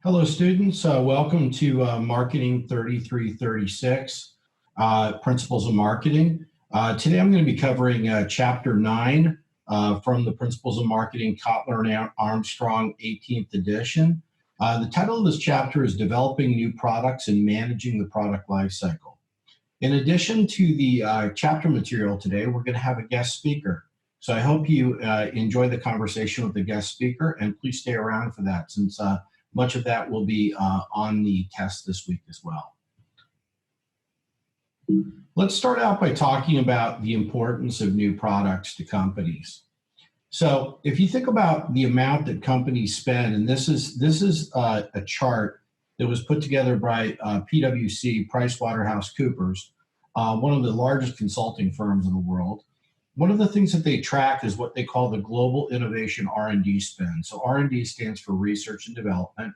Hello, students. Welcome to Marketing 3336, Principles of Marketing. Today I'm going to be covering Chapter 9 from the Principles of Marketing, Kotler and Armstrong, 18th edition. The title of this chapter is Developing New Products and Managing the Product Lifecycle. In addition to the chapter material today, we're going to have a guest speaker. So I hope you enjoy the conversation with the guest speaker, and please stay around for that, since much of that will be on the test this week as well. Let's start out by talking about the importance of new products to companies. So if you think about the amount that companies spend, and this is a chart that was put together by PwC, PricewaterhouseCoopers, one of the largest consulting firms in the world. One of the things that they track is what they call the global innovation R&D spend. So R&D stands for research and development.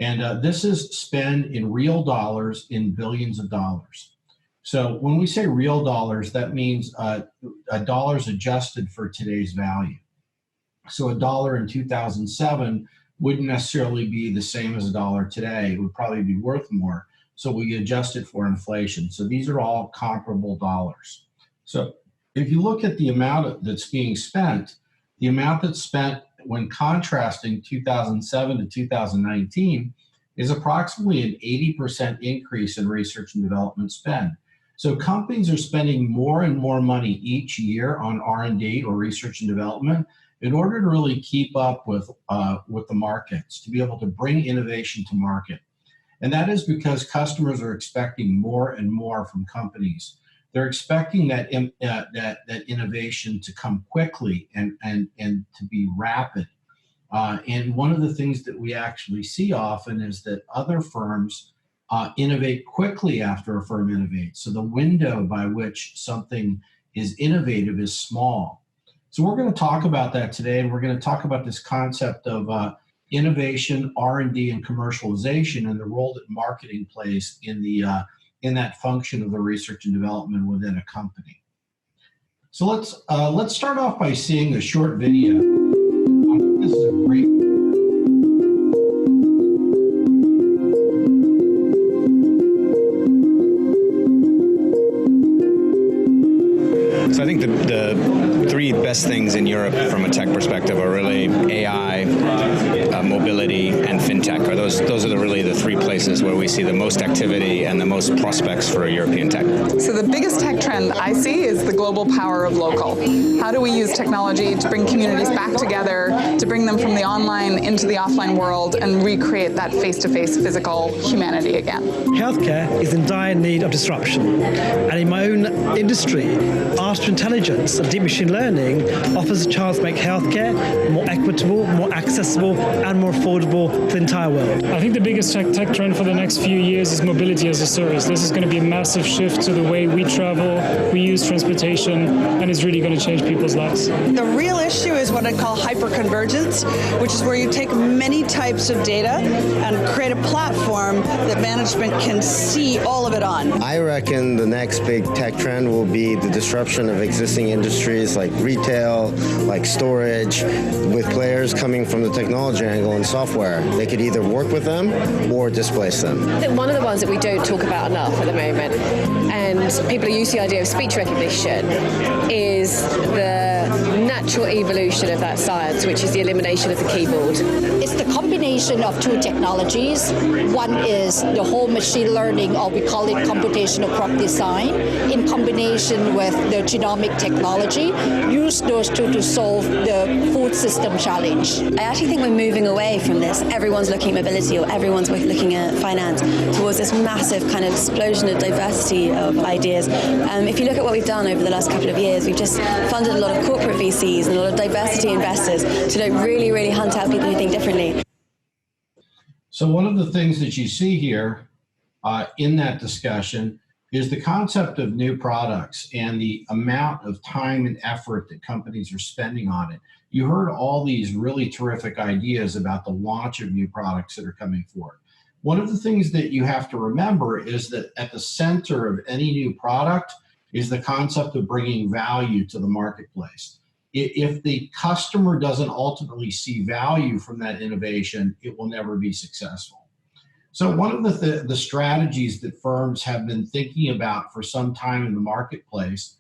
And this is spend in real dollars in billions of dollars. So when we say real dollars, that means dollars adjusted for today's value. So a dollar in 2007 wouldn't necessarily be the same as a dollar today. It would probably be worth more. So we adjust it for inflation. So these are all comparable dollars. So if you look at the amount that's being spent, the amount that's spent when contrasting 2007 to 2019 is approximately an 80% increase in research and development spend. So companies are spending more and more money each year on R&D or research and development in order to really keep up with the markets, to be able to bring innovation to market. And that is because customers are expecting more and more from companies. They're expecting that innovation to come quickly and to be rapid. And one of the things that we actually see often is that other firms innovate quickly after a firm innovates. So the window by which something is innovative is small. So we're going to talk about that today, and we're going to talk about this concept of innovation, R&D, and commercialization, and the role that marketing plays in that function of the research and development within a company. So let's start off by seeing a short video. This is a great. So I think the three best things in Europe from a tech perspective are really AI, mobility, and fintech. Those are really the three places where we see the most activity and the most prospects for European tech. So the biggest tech trend I see is the global power of local. How do we use technology to bring communities back together, to bring them from the online into the offline world and recreate that face-to-face physical humanity again? Healthcare is in dire need of disruption. And in my own industry, artificial intelligence and deep machine learning offers a chance to make healthcare more equitable, more accessible, and more affordable to the entire world. I think the biggest tech trend for the next few years is mobility as a service. This is going to be a massive shift to the way we travel, we use transportation, and it's really going to change people's lives. The real issue is what I call hyperconvergence, which is where you take many types of data and create a platform that management can see all of it on. I reckon the next big tech trend will be the disruption of existing industries like retail, like storage, with players coming from the technology angle and software. They could either work with them or displace them. I think one of the ones that we don't talk about enough at the moment, and people are used to the idea of speech recognition, is the natural evolution of that science, which is the elimination of the keyboard. It's the combination of two technologies. One is the whole machine learning, or we call it computational crop design, in combination with the genomic technology. Use those two to solve the food system challenge. I actually think we're moving away from this. Everyone's looking at mobility, or everyone's looking at finance, towards this massive kind of explosion of diversity of ideas. If you look at what we've done over the last couple of years, we've just funded a lot of corporate VCs and a lot of diversity investors to really hunt out people who think differently. So one of the things that you see here in that discussion is the concept of new products and the amount of time and effort that companies are spending on it. You heard all these really terrific ideas about the launch of new products that are coming forward. One of the things that you have to remember is that at the center of any new product is the concept of bringing value to the marketplace. If the customer doesn't ultimately see value from that innovation, it will never be successful. So one of the strategies that firms have been thinking about for some time in the marketplace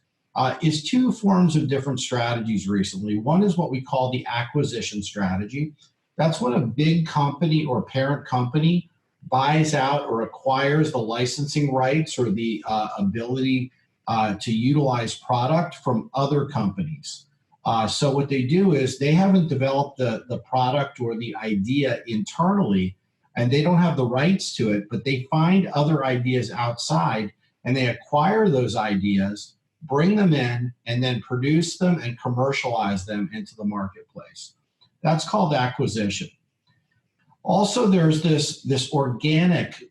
is two forms of different strategies recently. One is what we call the acquisition strategy. That's when a big company or parent company buys out or acquires the licensing rights or the ability to utilize product from other companies. So what they do is they haven't developed the product or the idea internally, and they don't have the rights to it, but they find other ideas outside and they acquire those ideas, bring them in, and then produce them and commercialize them into the marketplace. That's called acquisition. Also, there's this organic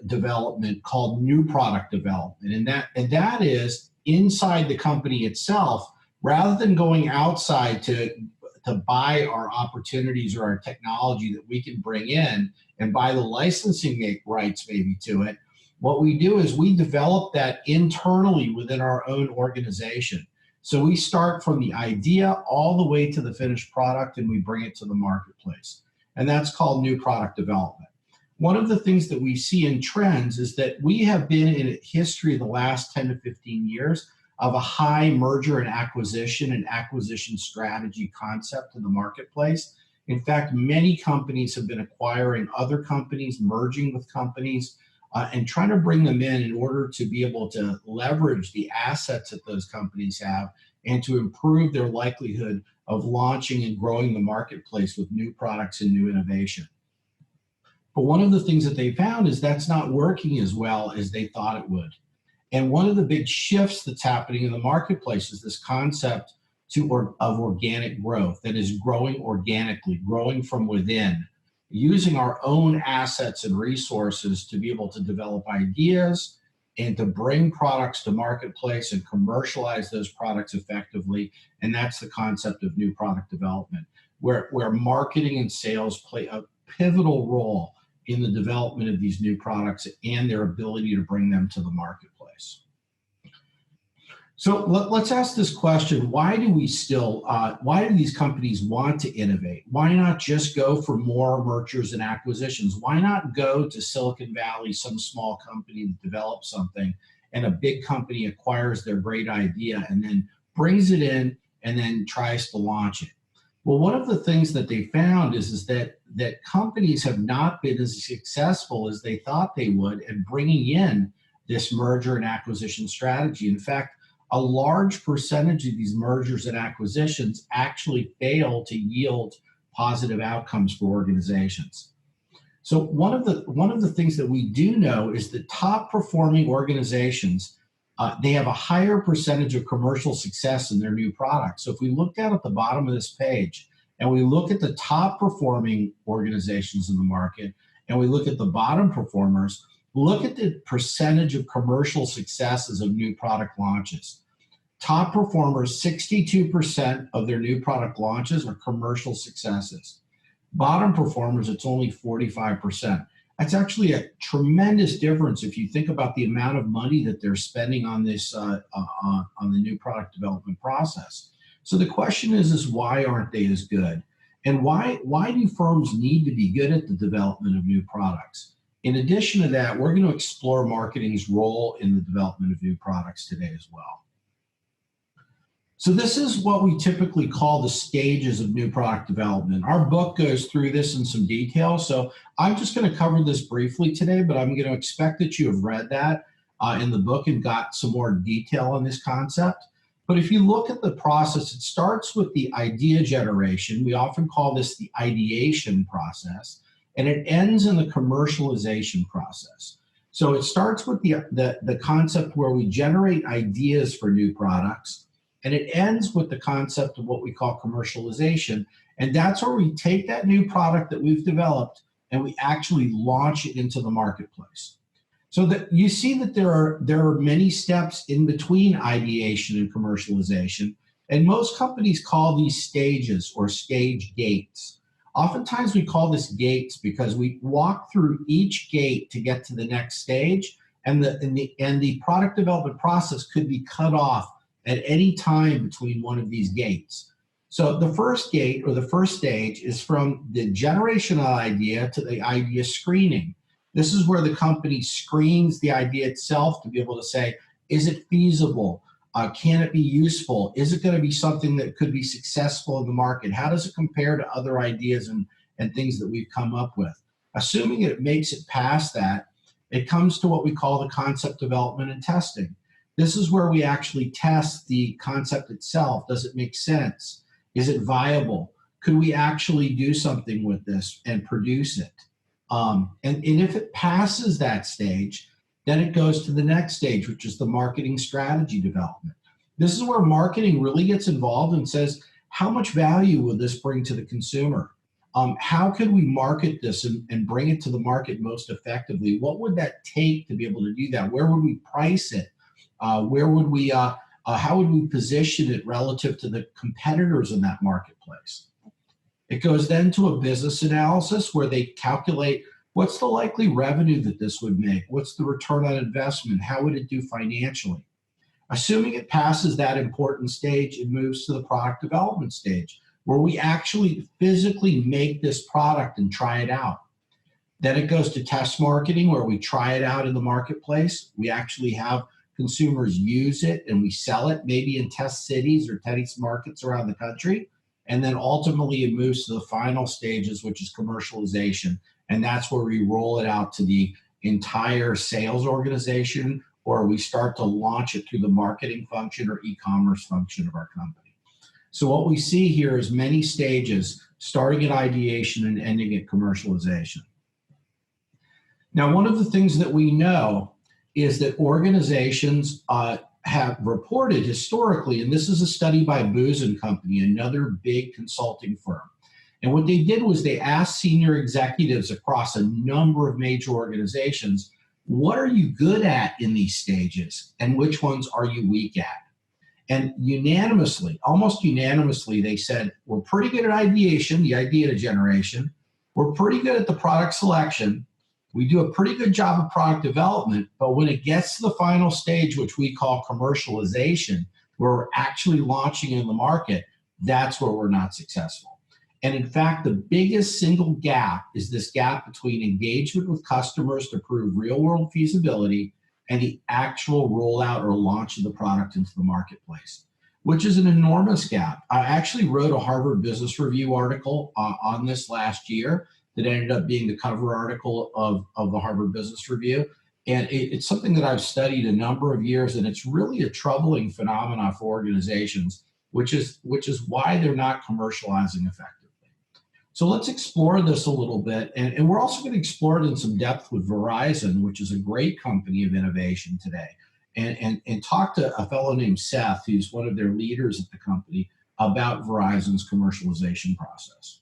development called new product development, and that is inside the company itself, rather than going outside to buy our opportunities or our technology that we can bring in and buy the licensing rights maybe to it. What we do is we develop that internally within our own organization. So we start from the idea all the way to the finished product and we bring it to the marketplace. And that's called new product development. One of the things that we see in trends is that we have been in a history of the last 10 to 15 years of a high merger and acquisition strategy concept in the marketplace. In fact, many companies have been acquiring other companies, merging with companies, and trying to bring them in order to be able to leverage the assets that those companies have and to improve their likelihood of launching and growing the marketplace with new products and new innovation. But one of the things that they found is that's not working as well as they thought it would. And one of the big shifts that's happening in the marketplace is this concept of organic growth, that is growing organically, growing from within, using our own assets and resources to be able to develop ideas and to bring products to marketplace and commercialize those products effectively. And that's the concept of new product development, where marketing and sales play a pivotal role in the development of these new products and their ability to bring them to the marketplace. So let's ask this question: why do these companies want to innovate? Why not just go for more mergers and acquisitions? Why not go to Silicon Valley, some small company that develops something, and a big company acquires their great idea and then brings it in and then tries to launch it? Well, one of the things that they found is that companies have not been as successful as they thought they would in bringing in this merger and acquisition strategy. In fact, a large percentage of these mergers and acquisitions actually fail to yield positive outcomes for organizations. So one of the things that we do know is that top performing organizations, they have a higher percentage of commercial success in their new products. So if we look down at the bottom of this page and we look at the top performing organizations in the market and we look at the bottom performers, look at the percentage of commercial successes of new product launches. Top performers, 62% of their new product launches are commercial successes. Bottom performers, it's only 45%. That's actually a tremendous difference if you think about the amount of money that they're spending on this on the new product development process. So the question is why aren't they as good? And why do firms need to be good at the development of new products? In addition to that, we're going to explore marketing's role in the development of new products today as well. So this is what we typically call the stages of new product development. Our book goes through this in some detail, so I'm just going to cover this briefly today, but I'm going to expect that you have read that in the book and got some more detail on this concept. But if you look at the process, it starts with the idea generation. We often call this the ideation process, and it ends in the commercialization process. So it starts with the concept where we generate ideas for new products, and it ends with the concept of what we call commercialization. And that's where we take that new product that we've developed and we actually launch it into the marketplace. So that you see that there are many steps in between ideation and commercialization. And most companies call these stages or stage gates. Oftentimes we call this gates because we walk through each gate to get to the next stage, and the product development process could be cut off at any time between one of these gates. So the first gate or the first stage is from the generation of the idea to the idea screening. This is where the company screens the idea itself to be able to say, is it feasible? Can it be useful? Is it going to be something that could be successful in the market? How does it compare to other ideas and things that we've come up with? Assuming it makes it past that, it comes to what we call the concept development and testing. This is where we actually test the concept itself. Does it make sense? Is it viable? Could we actually do something with this and produce it? And if it passes that stage, then it goes to the next stage, which is the marketing strategy development. This is where marketing really gets involved and says, how much value will this bring to the consumer? How could we market this and bring it to the market most effectively? What would that take to be able to do that? Where would we price it? How would we position it relative to the competitors in that marketplace? It goes then to a business analysis where they calculate what's the likely revenue that this would make? What's the return on investment? How would it do financially? Assuming it passes that important stage, it moves to the product development stage, where we actually physically make this product and try it out. Then it goes to test marketing, where we try it out in the marketplace. We actually have consumers use it and we sell it maybe in test cities or test markets around the country. And then ultimately it moves to the final stages, which is commercialization. And that's where we roll it out to the entire sales organization, or we start to launch it through the marketing function or e-commerce function of our company. So what we see here is many stages, starting at ideation and ending at commercialization. Now, one of the things that we know is that organizations have reported historically, and this is a study by Booz & Company, another big consulting firm. And what they did was they asked senior executives across a number of major organizations, what are you good at in these stages and which ones are you weak at? And unanimously, almost unanimously, they said, we're pretty good at ideation, the idea generation. We're pretty good at the product selection. We do a pretty good job of product development, but when it gets to the final stage, which we call commercialization, where we're actually launching in the market, that's where we're not successful. And in fact, the biggest single gap is this gap between engagement with customers to prove real-world feasibility and the actual rollout or launch of the product into the marketplace, which is an enormous gap. I actually wrote a Harvard Business Review article on this last year that ended up being the cover article of the Harvard Business Review. And it's something that I've studied a number of years, and it's really a troubling phenomenon for organizations, which is why they're not commercializing effectively. So let's explore this a little bit, and we're also going to explore it in some depth with Verizon, which is a great company of innovation today, and talk to a fellow named Seth, who's one of their leaders at the company, about Verizon's commercialization process.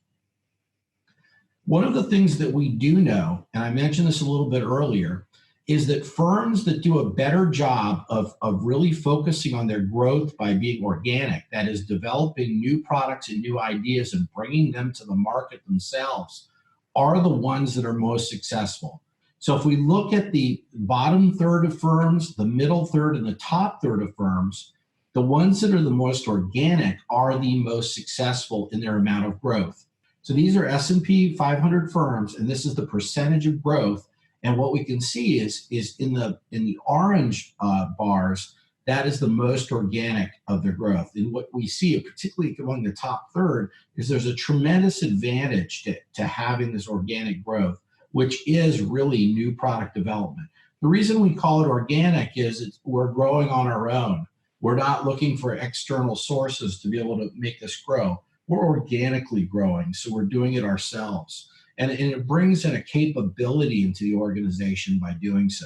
One of the things that we do know, and I mentioned this a little bit earlier, is that firms that do a better job of really focusing on their growth by being organic, that is developing new products and new ideas and bringing them to the market themselves, are the ones that are most successful. So if we look at the bottom third of firms, the middle third, and the top third of firms, the ones that are the most organic are the most successful in their amount of growth. So these are S&P 500 firms, and this is the percentage of growth. And what we can see is in the orange bars, that is the most organic of their growth. And what we see, particularly among the top third, is there's a tremendous advantage to having this organic growth, which is really new product development. The reason we call it organic is we're growing on our own. We're not looking for external sources to be able to make this grow. We're organically growing, so we're doing it ourselves. And it brings in a capability into the organization by doing so.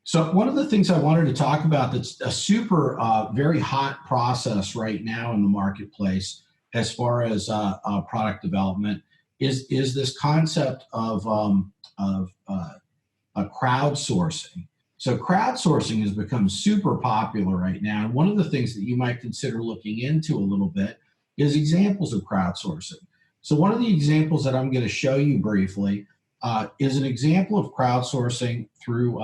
So one of the things I wanted to talk about that's a super, very hot process right now in the marketplace as far as product development is this concept of crowdsourcing. So crowdsourcing has become super popular right now. And one of the things that you might consider looking into a little bit is examples of crowdsourcing. So one of the examples that I'm going to show you briefly is an example of crowdsourcing through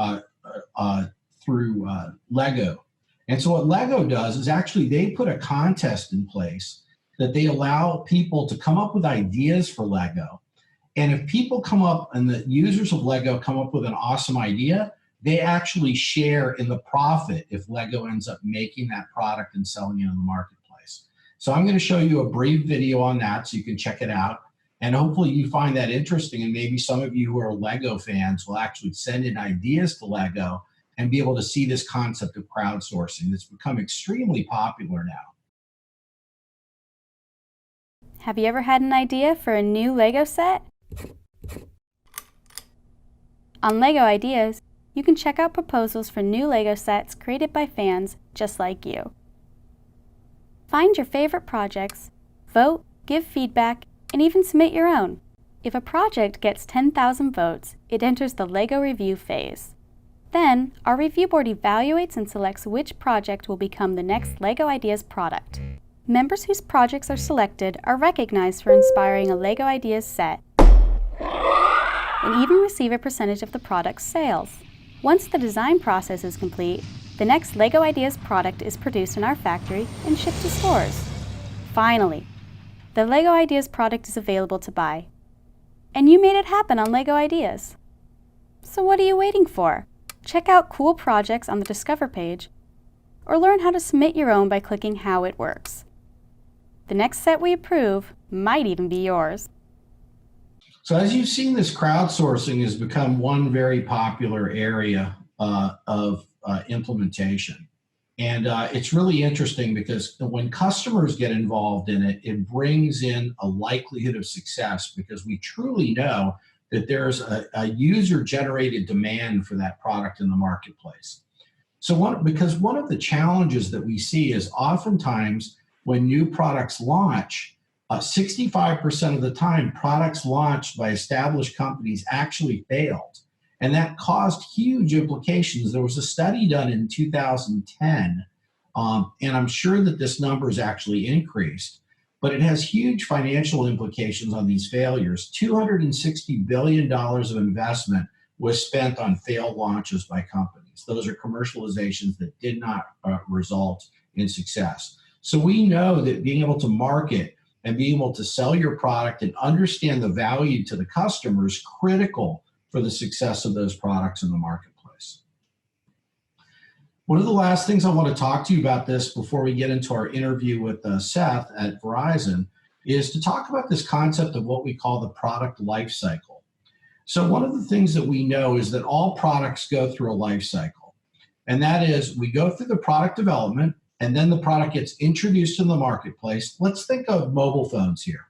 Lego. And so what Lego does is actually they put a contest in place that they allow people to come up with ideas for Lego. And if people come up and the users of Lego come up with an awesome idea, they actually share in the profit if Lego ends up making that product and selling it in the marketplace. So I'm going to show you a brief video on that so you can check it out. And hopefully you find that interesting, and maybe some of you who are Lego fans will actually send in ideas to Lego and be able to see this concept of crowdsourcing that's become extremely popular now. Have you ever had an idea for a new Lego set? On Lego Ideas, you can check out proposals for new Lego sets created by fans just like you. Find your favorite projects, vote, give feedback, and even submit your own. If a project gets 10,000 votes, it enters the Lego review phase. Then, our review board evaluates and selects which project will become the next Lego Ideas product. Members whose projects are selected are recognized for inspiring a Lego Ideas set and even receive a percentage of the product's sales. Once the design process is complete, the next Lego Ideas product is produced in our factory and shipped to stores. Finally, the Lego Ideas product is available to buy. And you made it happen on Lego Ideas. So what are you waiting for? Check out cool projects on the Discover page, or learn how to submit your own by clicking How It Works. The next set we approve might even be yours. So as you've seen, this crowdsourcing has become one very popular area of implementation. And it's really interesting because when customers get involved in it, it brings in a likelihood of success because we truly know that there's a user-generated demand for that product in the marketplace. So because one of the challenges that we see is oftentimes when new products launch, 65% of the time, products launched by established companies actually failed. And that caused huge implications. There was a study done in 2010, and I'm sure that this number has actually increased, but it has huge financial implications on these failures. $260 billion of investment was spent on failed launches by companies. Those are commercializations that did not result in success. So we know that being able to market and being able to sell your product and understand the value to the customer is critical for the success of those products in the marketplace. One of the last things I want to talk to you about this before we get into our interview with Seth at Verizon is to talk about this concept of what we call the product life cycle. So one of the things that we know is that all products go through a life cycle. And that is we go through the product development and then the product gets introduced in the marketplace. Let's think of mobile phones here.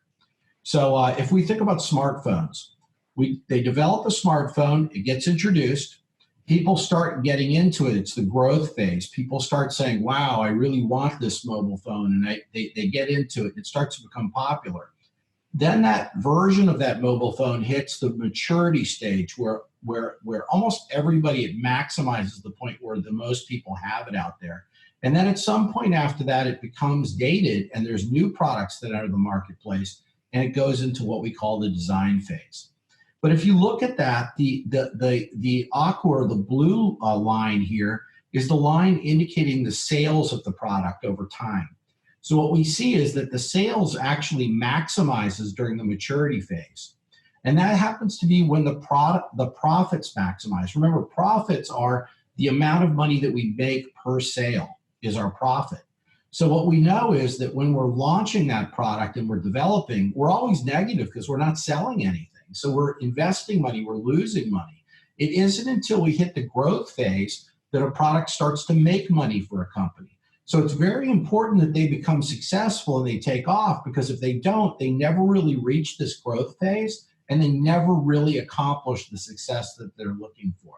So if we think about smartphones, they develop a smartphone, it gets introduced, people start getting into it, it's the growth phase. People start saying, wow, I really want this mobile phone, and they get into it, it starts to become popular. Then that version of that mobile phone hits the maturity stage where almost everybody, it maximizes the point where the most people have it out there. And then at some point after that, it becomes dated and there's new products that enter the marketplace and it goes into what we call the design phase. But if you look at that, the aqua or the blue line here is the line indicating the sales of the product over time. So what we see is that the sales actually maximizes during the maturity phase. And that happens to be when the profits maximize. Remember, profits are the amount of money that we make per sale is our profit. So what we know is that when we're launching that product and we're developing, we're always negative because we're not selling anything. So we're investing money, we're losing money. It isn't until we hit the growth phase that a product starts to make money for a company. So it's very important that they become successful and they take off, because if they don't, they never really reach this growth phase and they never really accomplish the success that they're looking for.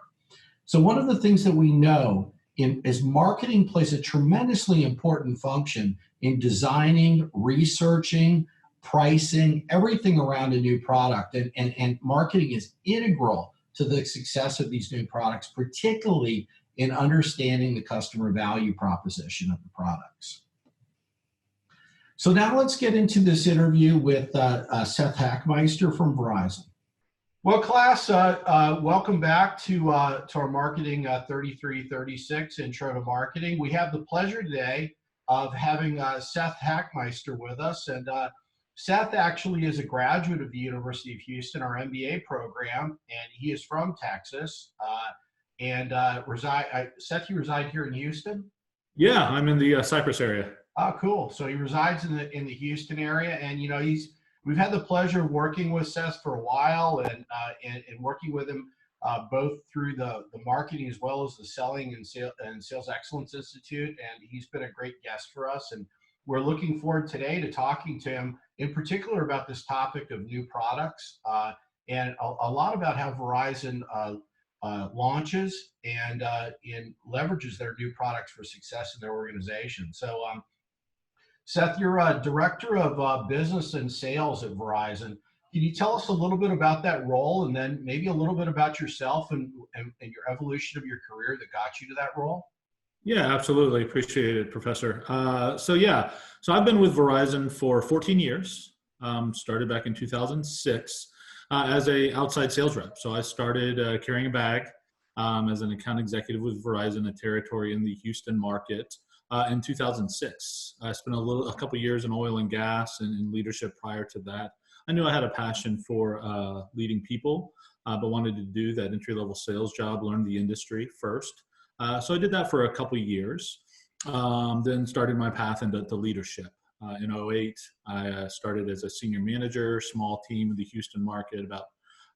So one of the things that we know is marketing plays a tremendously important function in designing, researching, pricing, everything around a new product. And marketing is integral to the success of these new products, particularly in understanding the customer value proposition of the products. So now let's get into this interview with Seth Hackmeister from Verizon. Well, class, welcome back to our Marketing 3336 Intro to Marketing. We have the pleasure today of having Seth Hackmeister with us. And Seth actually is a graduate of the University of Houston, our MBA program, and he is from Texas. Seth, you reside here in Houston? Yeah, I'm in the Cypress area. Oh, cool. So he resides in the Houston area, and we've had the pleasure of working with Seth for a while, and working with him both through the marketing as well as the Selling and Sales Excellence Institute. And he's been a great guest for us, and we're looking forward today to talking to him in particular about this topic of new products and a lot about how Verizon launches and leverages their new products for success in their organization. So Seth, you're a director of business and sales at Verizon. Can you tell us a little bit about that role, and then maybe a little bit about yourself and your evolution of your career that got you to that role? Yeah, absolutely. Appreciate it, Professor. So I've been with Verizon for 14 years. Started back in 2006 as a outside sales rep. So I started carrying a bag as an account executive with Verizon, a territory in the Houston market. In 2006, I spent a couple years in oil and gas and in leadership prior to that. I knew I had a passion for leading people, but wanted to do that entry-level sales job, learn the industry first. So I did that for a couple years, then started my path into leadership. In 2008, I started as a senior manager, small team in the Houston market, about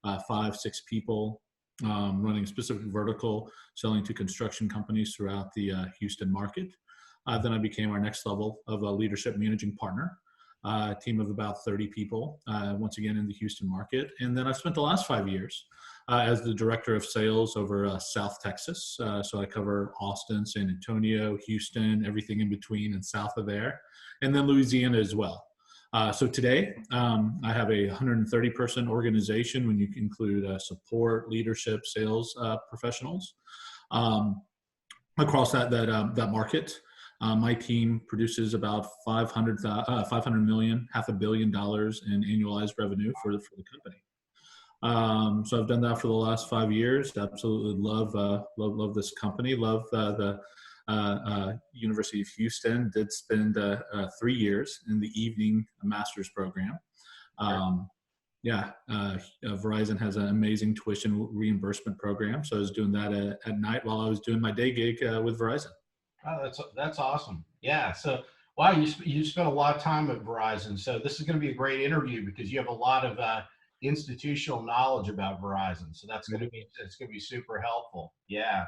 5-6 people, running a specific vertical, selling to construction companies throughout the Houston market. Then I became our next level of a leadership managing partner, a team of about 30 people, once again in the Houston market. And then I spent the last 5 years as the director of sales over South Texas. So I cover Austin, San Antonio, Houston, everything in between and south of there, and then Louisiana as well. So today, I have a 130-person organization when you include support, leadership, sales professionals across that market. My team produces about $500 million, $500 million in annualized revenue for the company. So I've done that for the last 5 years. Absolutely love this company. Love the University of Houston. Did spend 3 years in the evening master's program. Verizon has an amazing tuition reimbursement program. So I was doing that at night while I was doing my day gig with Verizon. Oh, that's awesome. Yeah. So, wow, you spent a lot of time at Verizon. So this is going to be a great interview because you have a lot of institutional knowledge about Verizon. So it's going to be super helpful. Yeah.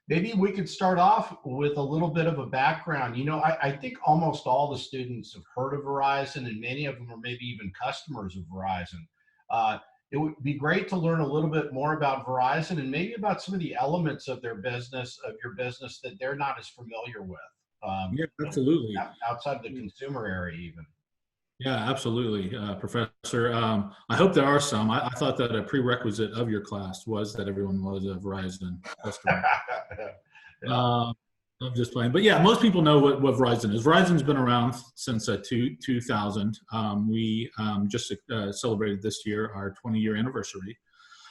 Maybe we could start off with a little bit of a background. I think almost all the students have heard of Verizon, and many of them are maybe even customers of Verizon. It would be great to learn a little bit more about Verizon and maybe about some of the elements of your business that they're not as familiar with. Yeah, absolutely. Outside of the consumer area, even. Yeah, absolutely, Professor. I hope there are some. I thought that a prerequisite of your class was that everyone was a Verizon customer. I'm just playing. But yeah, most people know what Verizon is. Verizon's been around since 2000. We just celebrated this year our 20-year anniversary.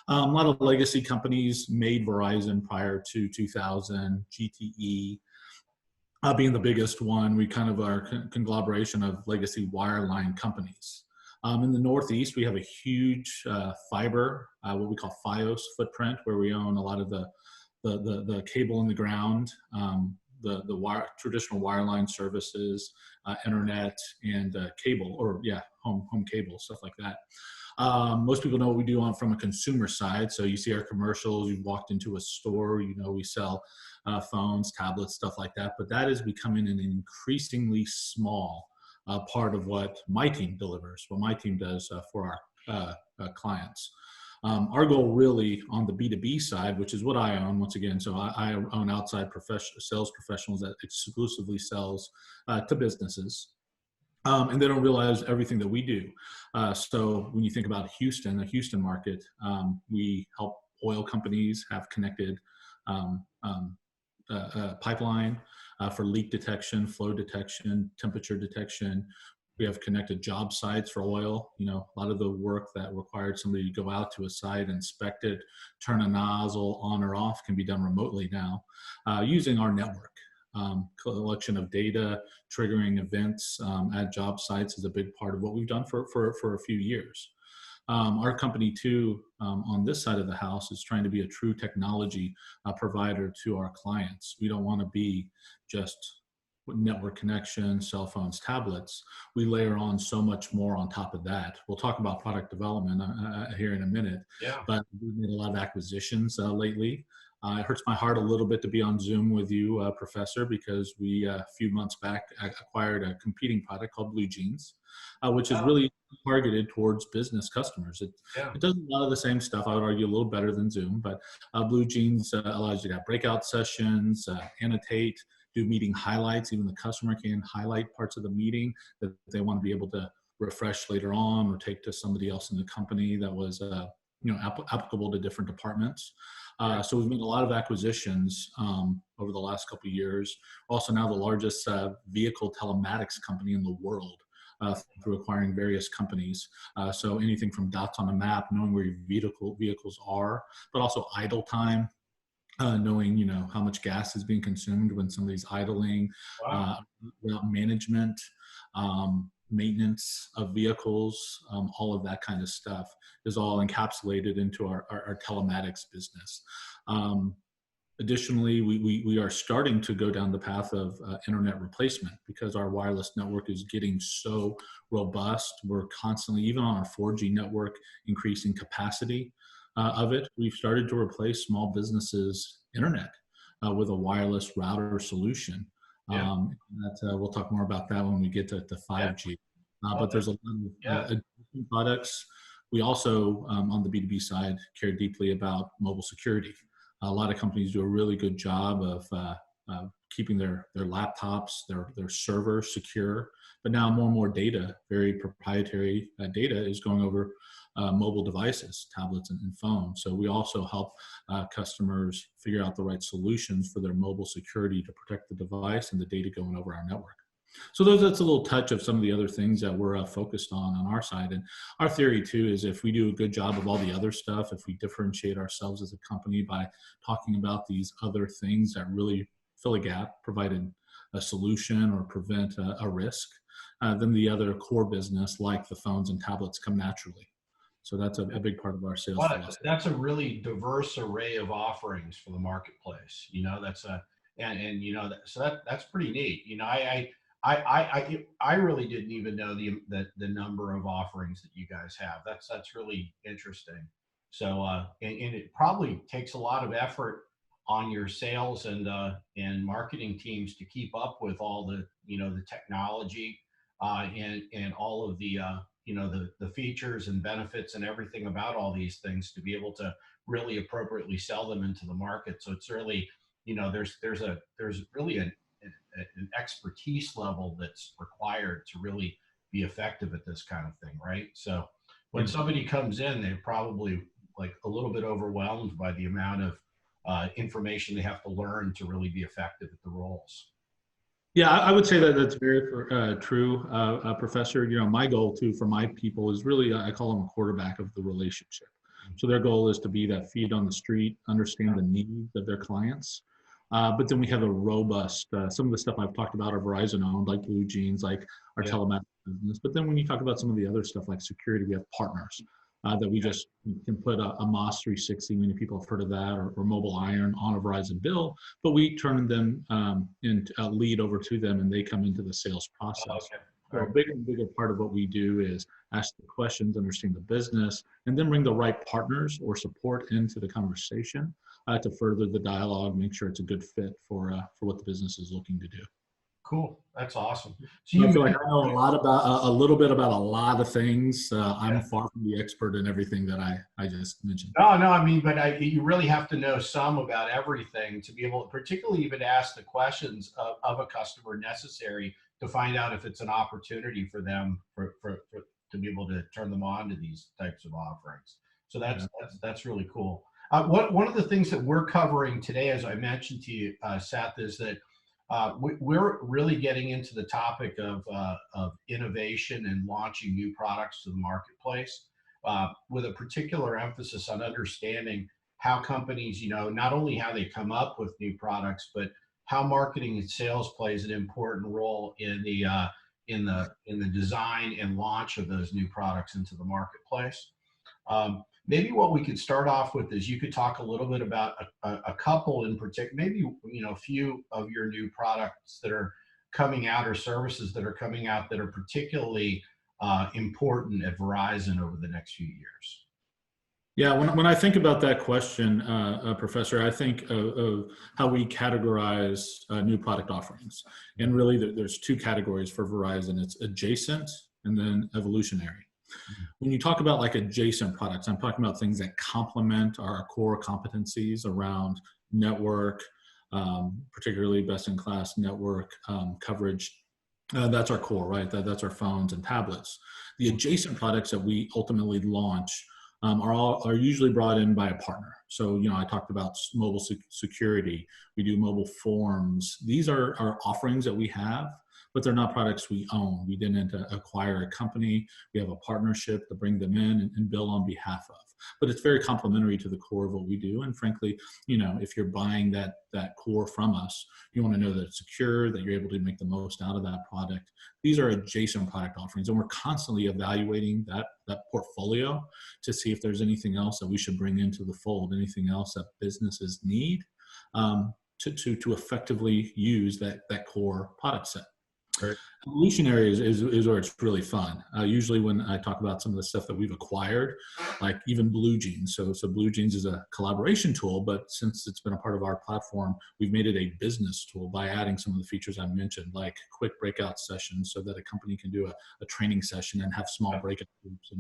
A lot of legacy companies made Verizon prior to 2000, GTE being the biggest one. We kind of are a conglomeration of legacy wireline companies. In the Northeast, we have a huge fiber, what we call FiOS footprint, where we own a lot of the cable in the ground, the traditional wireline services, internet, and cable, or home cable, stuff like that. Most people know what we do from a consumer side. So you see our commercials, you've walked into a store, we sell phones, tablets, stuff like that. But that is becoming an increasingly small part of what my team delivers, what my team does for our clients. Our goal really on the B2B side, which is what I own once again. So I own outside sales professionals that exclusively sells to businesses. And they don't realize everything that we do. So when you think about Houston, the Houston market, we help oil companies have connected pipeline for leak detection, flow detection, temperature detection. We have connected job sites for oil. You know, a lot of the work that required somebody to go out to a site, inspect it, turn a nozzle on or off can be done remotely now using our network. Collection of data, triggering events at job sites is a big part of what we've done for a few years. Our company too, on this side of the house, is trying to be a true technology provider to our clients. We don't want to be just network connections, cell phones, tablets. We layer on so much more on top of that. We'll talk about product development here in a minute, but we've made a lot of acquisitions lately. It hurts my heart a little bit to be on Zoom with you, Professor, because we, a few months back, acquired a competing product called Blue Jeans, which is really targeted towards business customers. It does a lot of the same stuff, I would argue a little better than Zoom, but Blue Jeans allows you to have breakout sessions, annotate, do meeting highlights. Even the customer can highlight parts of the meeting that they want to be able to refresh later on or take to somebody else in the company that was applicable to different departments. So we've made a lot of acquisitions over the last couple of years. Also now the largest vehicle telematics company in the world through acquiring various companies. So anything from dots on a map, knowing where your vehicles are, but also idle time, knowing how much gas is being consumed when somebody's idling, route management, maintenance of vehicles, all of that kind of stuff is all encapsulated into our telematics business. Additionally, we are starting to go down the path of internet replacement because our wireless network is getting so robust. We're constantly, even on our 4G network, increasing capacity of it. We've started to replace small businesses' internet with a wireless router solution. We'll talk more about that when we get to 5G. But there's a lot of products. We also, on the B2B side, care deeply about mobile security. A lot of companies do a really good job of keeping their laptops, their servers secure. But now more and more data, very proprietary data, is going over mobile devices, tablets and phones. So we also help customers figure out the right solutions for their mobile security to protect the device and the data going over our network. So that's a little touch of some of the other things that we're focused on our side. And our theory too is if we do a good job of all the other stuff, if we differentiate ourselves as a company by talking about these other things that really fill a gap, provide a solution or prevent a risk, then the other core business like the phones and tablets come naturally. So that's a big part of our sales philosophy. That's a really diverse array of offerings for the marketplace. That's that's pretty neat. I really didn't even know the number of offerings that you guys have. That's really interesting. So and it probably takes a lot of effort on your sales and marketing teams to keep up with all the the technology and all of the the features and benefits and everything about all these things to be able to really appropriately sell them into the market. So it's really there's really an expertise level that's required to really be effective at this kind of thing, right? So when somebody comes in, they're probably like a little bit overwhelmed by the amount of information they have to learn to really be effective at the roles. Yeah, I would say that that's very true, Professor. My goal too for my people is really, I call them a quarterback of the relationship. So their goal is to be that feet on the street, understand the needs of their clients. But then we have a robust, some of the stuff I've talked about are Verizon owned, like Blue Jeans, like our telematics business. But then when you talk about some of the other stuff like security, we have partners that we just can put a MOS 360, many people have heard of that, or Mobile Iron on a Verizon bill, but we turn them into a lead over to them and they come into the sales process. So a bigger and bigger part of what we do is ask the questions, understand the business, and then bring the right partners or support into the conversation to further the dialogue, make sure it's a good fit for what the business is looking to do. Cool, that's awesome. So I feel like I know a little bit about a lot of things. I'm far from the expert in everything that I just mentioned. No, I mean, but you really have to know some about everything to be able, particularly even ask the questions of a customer necessary to find out if it's an opportunity for them to be able to turn them on to these types of offerings. So that's really cool. One of the things that we're covering today, as I mentioned to you, Seth, is that we're really getting into the topic of innovation and launching new products to the marketplace, with a particular emphasis on understanding how companies, not only how they come up with new products, but how marketing and sales plays an important role in the design and launch of those new products into the marketplace. Maybe what we could start off with is you could talk a little bit about a couple in particular, maybe a few of your new products that are coming out or services that are coming out that are particularly important at Verizon over the next few years. Yeah, when I think about that question, Professor, I think of how we categorize new product offerings. And really, there's two categories for Verizon. It's adjacent and then evolutionary. When you talk about like adjacent products, I'm talking about things that complement our core competencies around network, particularly best-in-class network coverage. That's our core, right? That's our phones and tablets. The adjacent products that we ultimately launch are usually brought in by a partner. So, I talked about mobile security. We do mobile forms. These are offerings that we have, but they're not products we own. We didn't acquire a company. We have a partnership to bring them in and bill on behalf of. But it's very complementary to the core of what we do. And frankly, if you're buying that core from us, you want to know that it's secure, that you're able to make the most out of that product. These are adjacent product offerings, and we're constantly evaluating that portfolio to see if there's anything else that we should bring into the fold, anything else that businesses need to effectively use that core product set. Right. Evolutionary is where it's really fun. Usually when I talk about some of the stuff that we've acquired, like even BlueJeans. So BlueJeans is a collaboration tool, but since it's been a part of our platform, we've made it a business tool by adding some of the features I mentioned, like quick breakout sessions so that a company can do a training session and have small breakout groups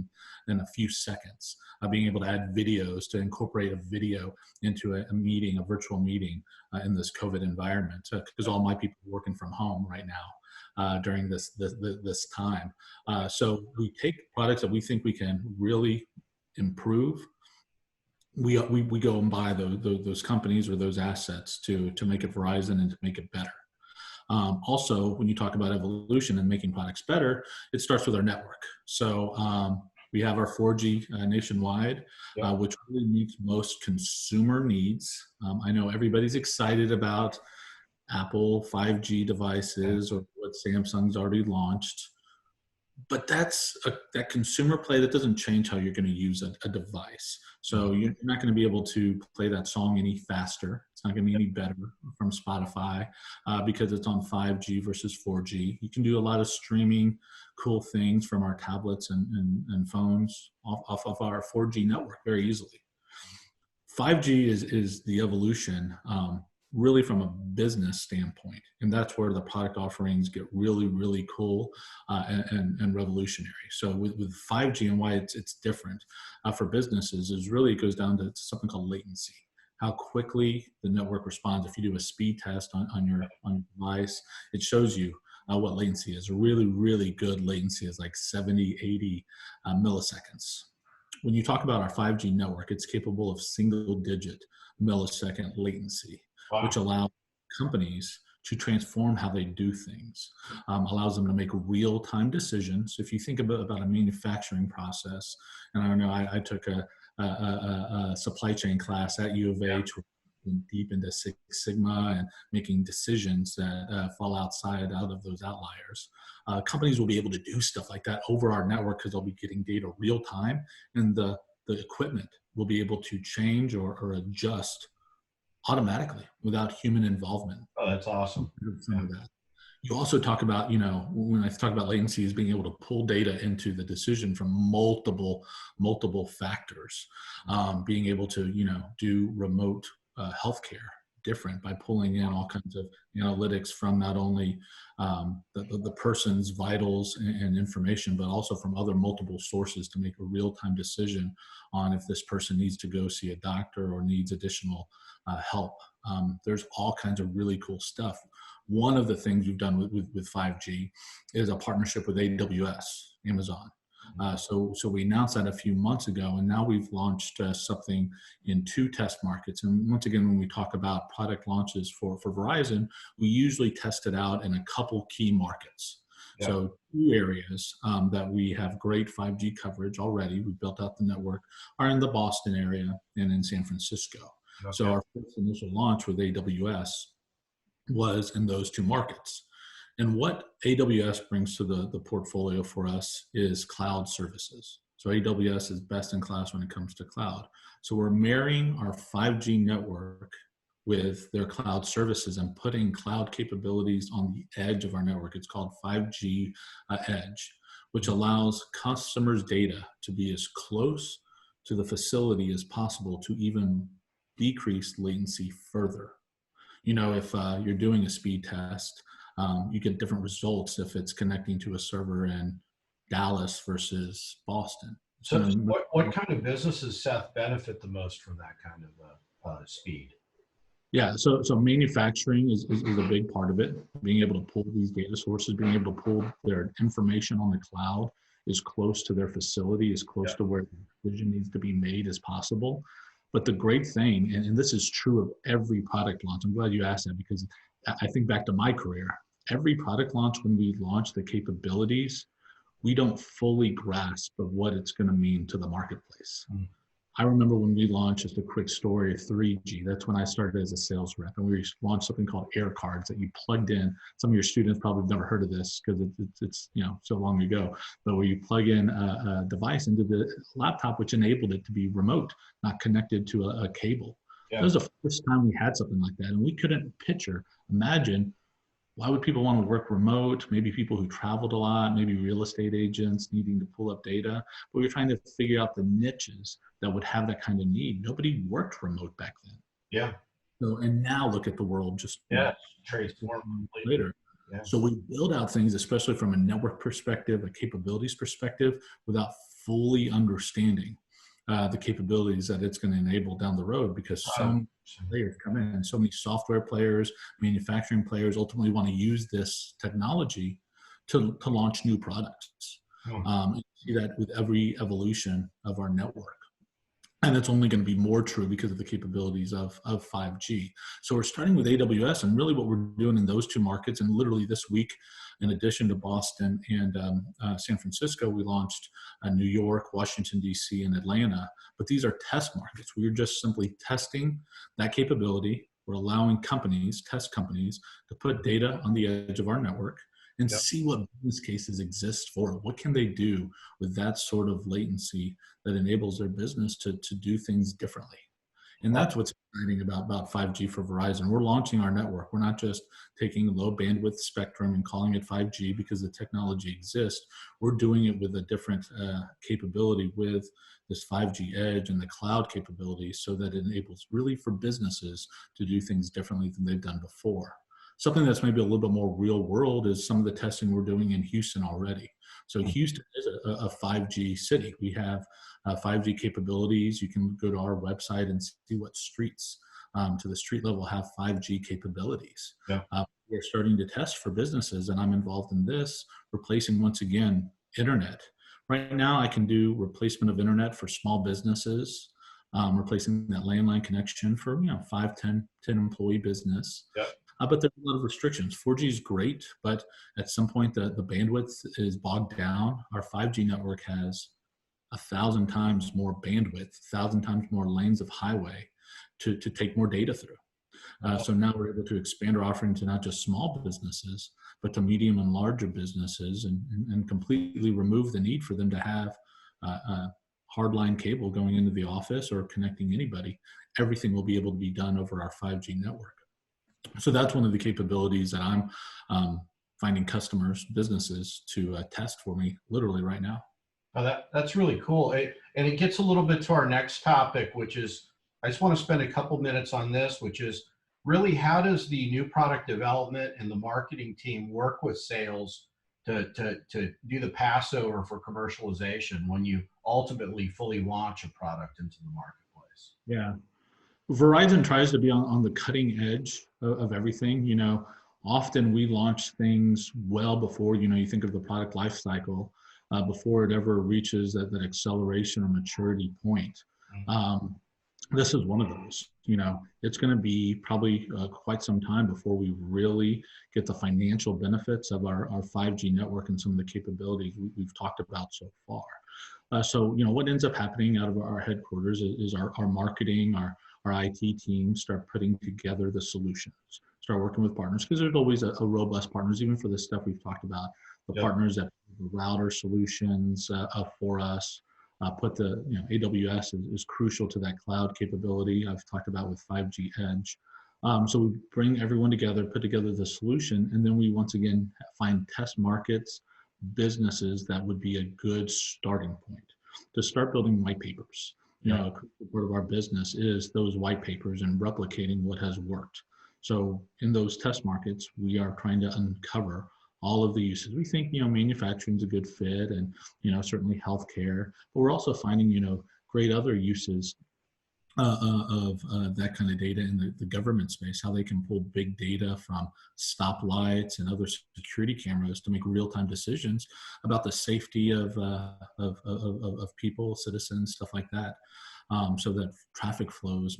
in a few seconds. Being able to add videos to incorporate a video into a meeting, a virtual meeting in this COVID environment, because all my people are working from home right now. During this time. So we take products that we think we can really improve. We go and buy those companies or those assets to make it Verizon and to make it better. Also, when you talk about evolution and making products better, it starts with our network. So we have our 4G nationwide, which really meets most consumer needs. I know everybody's excited about Apple 5G devices or what Samsung's already launched, but that's that consumer play that doesn't change how you're going to use a device. So you're not going to be able to play that song any faster. It's not going to be any better from Spotify because it's on 5G versus 4G. You can do a lot of streaming cool things from our tablets and phones off of our 4G network very easily. 5G is the evolution really from a business standpoint. And that's where the product offerings get really, really cool and revolutionary. So with 5G and why it's different for businesses is really, it goes down to something called latency. How quickly the network responds. If you do a speed test on your device, it shows you what latency is. Really, really good latency is like 70, 80 milliseconds. When you talk about our 5G network, it's capable of single-digit millisecond latency. Wow. Which allows companies to transform how they do things, allows them to make real-time decisions. If you think about a manufacturing process, and I don't know, I took a supply chain class at U of H, deep into Six Sigma and making decisions that fall out of those outliers. Companies will be able to do stuff like that over our network because they'll be getting data real time, and the equipment will be able to change or adjust automatically without human involvement. Oh, that's awesome. You also talk about, when I talk about latency, is being able to pull data into the decision from multiple factors, being able to, do remote healthcare different by pulling in all kinds of analytics from not only the person's vitals and information, but also from other multiple sources to make a real-time decision on if this person needs to go see a doctor or needs additional help. There's all kinds of really cool stuff. One of the things we've done with 5G is a partnership with AWS, Amazon. So we announced that a few months ago, and now we've launched something in 2 test markets. And once again, when we talk about product launches for Verizon, we usually test it out in a couple key markets. Yeah. So 2 areas that we have great 5G coverage already, we built out the network, are in the Boston area and in San Francisco. Okay. So our first initial launch with AWS was in those 2 markets. And what AWS brings to the portfolio for us is cloud services. So AWS is best in class when it comes to cloud. So we're marrying our 5G network with their cloud services and putting cloud capabilities on the edge of our network. It's called 5G Edge, which allows customers' data to be as close to the facility as possible to even decrease latency further. You know, if you're doing a speed test, you get different results if it's connecting to a server in Dallas versus Boston. So what kind of businesses, Seth, benefit the most from that kind of speed? Yeah, so manufacturing is a big part of it. Being able to pull these data sources, being able to pull their information on the cloud as close to their facility, as close to where the decision needs to be made as possible. But the great thing, and this is true of every product launch, I'm glad you asked that, because I think back to my career, every product launch, when we launch the capabilities, we don't fully grasp of what it's going to mean to the marketplace. Mm. I remember when we launched, just a quick story, 3G. That's when I started as a sales rep, and we launched something called Air Cards that you plugged in. Some of your students probably have never heard of this because it's so long ago. But where you plug in a device into the laptop, which enabled it to be remote, not connected to a cable. Yeah. That was the first time we had something like that, and we couldn't imagine. Why would people want to work remote? Maybe people who traveled a lot, maybe real estate agents needing to pull up data. But we were trying to figure out the niches that would have that kind of need. Nobody worked remote back then. Yeah. So, and now look at the world just transformed later. Yeah. So we build out things, especially from a network perspective, a capabilities perspective, without fully understanding the capabilities that it's going to enable down the road, because some players come in, and so many software players, manufacturing players ultimately want to use this technology to launch new products. And you see that with every evolution of our network. And it's only going to be more true because of the capabilities of 5G. So we're starting with AWS, and really what we're doing in those 2 markets, and literally this week, in addition to Boston and San Francisco, we launched New York, Washington, D.C., and Atlanta. But these are test markets. We're just simply testing that capability. We're allowing test companies, to put data on the edge of our network and see what business cases exist for it. What can they do with that sort of latency that enables their business to do things differently? And that's what's exciting about 5G for Verizon. We're launching our network. We're not just taking low bandwidth spectrum and calling it 5G because the technology exists. We're doing it with a different capability with this 5G Edge and the cloud capabilities, so that it enables really for businesses to do things differently than they've done before. Something that's maybe a little bit more real world is some of the testing we're doing in Houston already. So Houston is a 5G city. We have 5G capabilities. You can go to our website and see what streets to the street level have 5G capabilities. Yeah. We're starting to test for businesses, and I'm involved in this, replacing, once again, internet. Right now, I can do replacement of internet for small businesses, replacing that landline connection for 5, 10 employee business. Yeah. But there's a lot of restrictions. 4G is great, but at some point the bandwidth is bogged down. Our 5G network has 1,000 times more bandwidth, 1,000 times more lanes of highway to take more data through. So now we're able to expand our offering to not just small businesses, but to medium and larger businesses, and completely remove the need for them to have hardline cable going into the office or connecting anybody. Everything will be able to be done over our 5G network. So that's one of the capabilities that I'm finding customers, businesses to test for me literally right now. Oh, that's really cool. And it gets a little bit to our next topic, which is, I just want to spend a couple minutes on this, which is really, how does the new product development and the marketing team work with sales to do the passover for commercialization when you ultimately fully launch a product into the marketplace? Yeah. Verizon tries to be on the cutting edge of everything. Often we launch things well before, you think of the product life cycle. before it ever reaches that acceleration or maturity point. This is one of those. It's going to be probably quite some time before we really get the financial benefits of our 5G network and some of the capabilities we've talked about so far. So what ends up happening out of our headquarters is our marketing, our IT team start putting together the solutions, start working with partners, because there's always a robust partners, even for the stuff we've talked about, the partners that router solutions for us. Put the AWS is crucial to that cloud capability I've talked about with 5G Edge. So we bring everyone together, put together the solution, and then we once again find test markets, businesses that would be a good starting point to start building white papers. A crucial part of our business is those white papers and replicating what has worked. So in those test markets, we are trying to uncover all of the uses. We think, manufacturing is a good fit, and, certainly healthcare, but we're also finding, great other uses of that kind of data in the government space, how they can pull big data from stoplights and other security cameras to make real-time decisions about the safety of people, citizens, stuff like that, so that traffic flows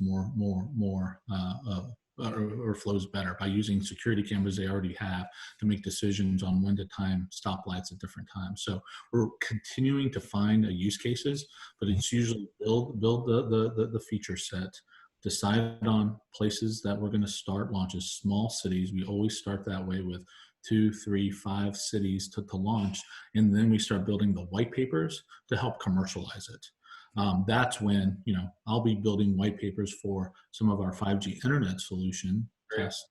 or flows better by using security cameras they already have to make decisions on when to time stoplights at different times. So we're continuing to find use cases, but it's usually build the feature set, decide on places that we're going to start launches, small cities. We always start that way with 2, 3, 5 cities to launch, and then we start building the white papers to help commercialize it. That's when, I'll be building white papers for some of our 5G internet solution tests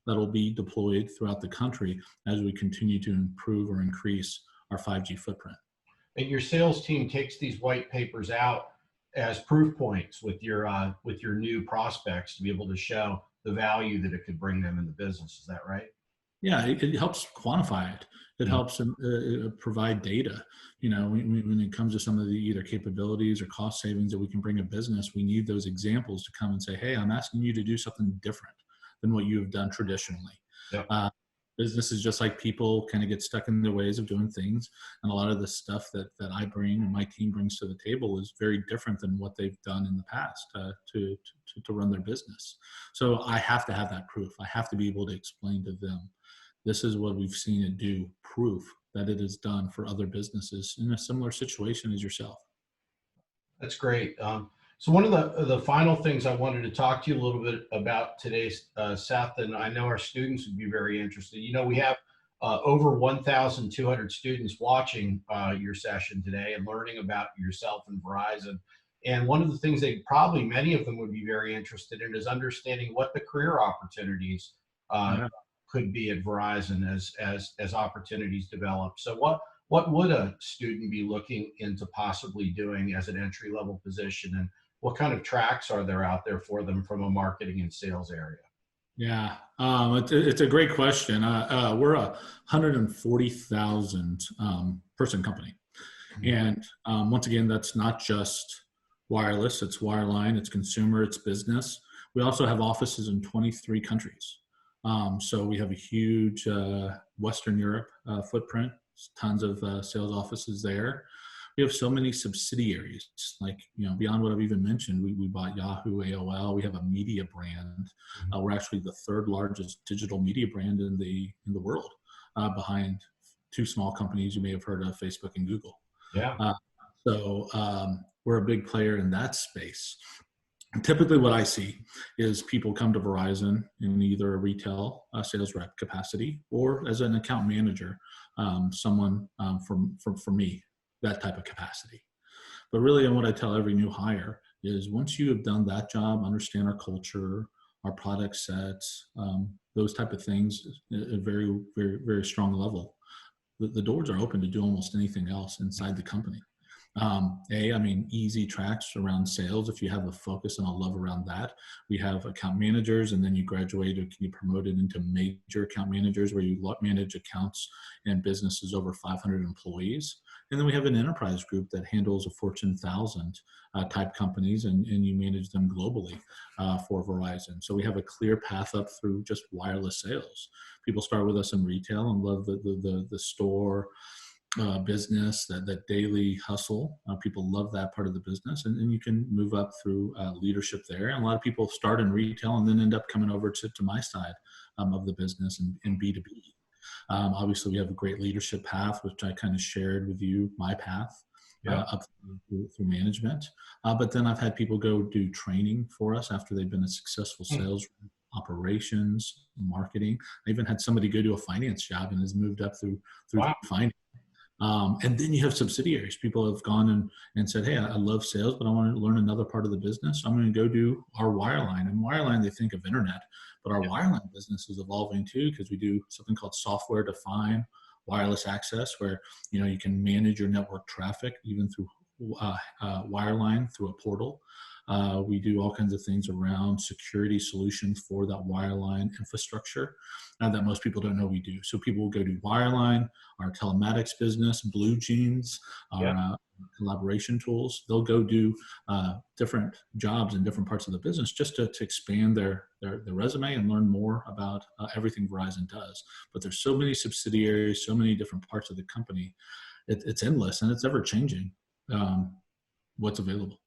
that'll be deployed throughout the country as we continue to improve or increase our 5G footprint. And your sales team takes these white papers out as proof points with your new prospects to be able to show the value that it could bring them in the business. Is that right? Yeah, it helps quantify it. It helps provide data. When it comes to some of the either capabilities or cost savings that we can bring a business, we need those examples to come and say, hey, I'm asking you to do something different than what you have done traditionally. Yep. Businesses, just like people, kind of get stuck in their ways of doing things. And a lot of the stuff that I bring and my team brings to the table is very different than what they've done in the past to run their business. So I have to have that proof. I have to be able to explain to them, this is what we've seen it do, proof that it is done for other businesses in a similar situation as yourself. That's great. So one of the final things I wanted to talk to you a little bit about today, Seth, and I know our students would be very interested. We have over 1,200 students watching your session today and learning about yourself and Verizon. And one of the things probably many of them would be very interested in is understanding what the career opportunities could be at Verizon as opportunities develop. So what would a student be looking into possibly doing as an entry-level position, and what kind of tracks are there out there for them from a marketing and sales area? Yeah, it's a great question. We're a 140,000 person company. And once again, that's not just wireless, it's wireline, it's consumer, it's business. We also have offices in 23 countries. So we have a huge Western Europe footprint, tons of sales offices there. We have so many subsidiaries, like, beyond what I've even mentioned. We bought Yahoo, AOL. We have a media brand. We're actually the 3rd largest digital media brand in the world, behind 2 small companies you may have heard of, Facebook and Google. Yeah. So we're a big player in that space. And typically what I see is people come to Verizon in either a retail sales rep capacity or as an account manager, someone for me, that type of capacity. But really, and what I tell every new hire is, once you have done that job, understand our culture, our product sets, those type of things at a very, very, very strong level, the doors are open to do almost anything else inside the company. Easy tracks around sales. If you have a focus and a love around that, we have account managers, and then you graduate or can be promoted into major account managers, where you manage accounts and businesses over 500 employees. And then we have an enterprise group that handles a Fortune 1000 type companies, and you manage them globally for Verizon. So we have a clear path up through just wireless sales. People start with us in retail and love the store business, that daily hustle. People love that part of the business, and you can move up through leadership there. And a lot of people start in retail and then end up coming over to my side of the business and B2B. Obviously, we have a great leadership path, which I kind of shared with you, my path. Up through management. But then I've had people go do training for us after they've been a successful sales rep, operations, marketing. I even had somebody go to a finance job and has moved up through finance. And then you have subsidiaries. People have gone and said, hey, I love sales, but I want to learn another part of the business. I'm going to go do our wireline. And wireline, they think of internet, but our wireline business is evolving too, because we do something called software defined wireless access, where you can manage your network traffic even through wireline through a portal. We do all kinds of things around security solutions for that wireline infrastructure that most people don't know we do. So people will go do wireline, our telematics business, Blue Jeans, our collaboration tools. They'll go do different jobs in different parts of the business just to expand their resume and learn more about everything Verizon does. But there's so many subsidiaries, so many different parts of the company. It's endless, and it's ever changing what's available.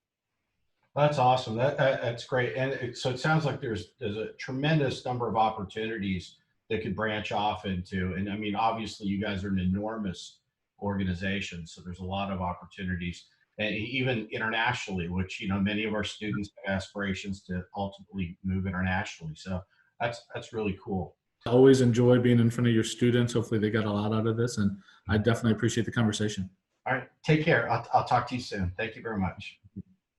That's awesome. That's great. And so it sounds like there's a tremendous number of opportunities that could branch off into. And I mean, obviously, you guys are an enormous organization, so there's a lot of opportunities, and even internationally, which many of our students have aspirations to ultimately move internationally. So that's really cool. I always enjoy being in front of your students. Hopefully, they got a lot out of this, and I definitely appreciate the conversation. All right, take care. I'll talk to you soon. Thank you very much.